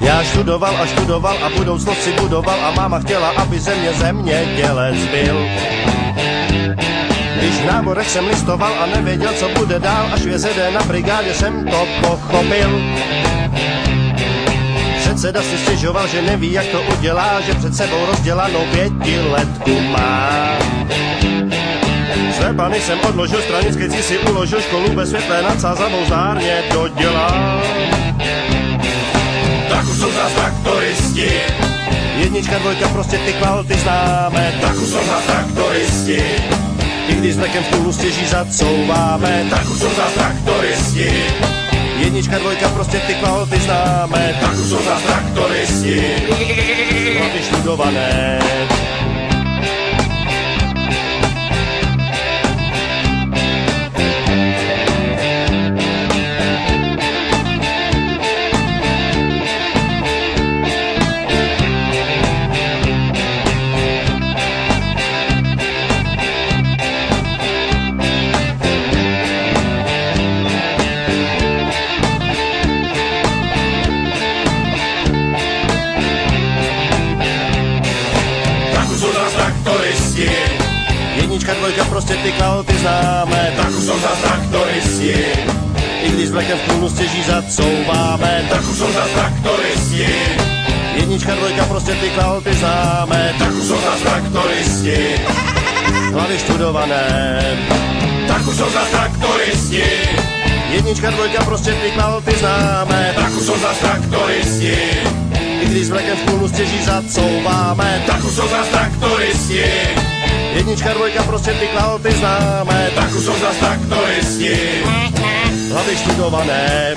Já študoval a študoval a budoucnost si budoval a máma chtěla, aby ze mě zemědělec byl. Když v náborech jsem listoval a nevěděl, co bude dál, až v JZD na brigádě jsem to pochopil. Předseda si stěžoval, že neví, jak to udělá, že před sebou rozdělanou 5letku má. Své plány jsem odložil, stranický si uložil, školu bez světlé nad sázavou zárně dodělal. Tak už jsou zás traktoristi. Jednička, dvojka, prostě ty kvality známe. Tak už jsou zás traktoristi. I když s blekem v kůlu stěží zacouváme. Tak už jsou zás traktoristi. Jednička, dvojka, prostě ty kvality známe. Tak už jsou zás traktoristi. Hlavy študované. Jednička, dvojka, prostě ty kvality známe. Tak už jsou zás traktoristi. I když s blekem v kůlu stěží zacouváme. Tak už jsou zás traktoristi. Jednička, dvojka, prostě ty kvality známe. Tak už jsou zás traktoristi. Hlavy študované. Tak už jsou zás traktoristi. Jednička, dvojka, prostě ty kvality známe. Tak už jsou zás traktoristi. I když s blekem v kůlu stěží zacouváme. Tak už jsou zás traktoristi. Jednička, dvojka, prostě ty kvality známe. Tak už jsou zás traktoristi. Hlavy študované.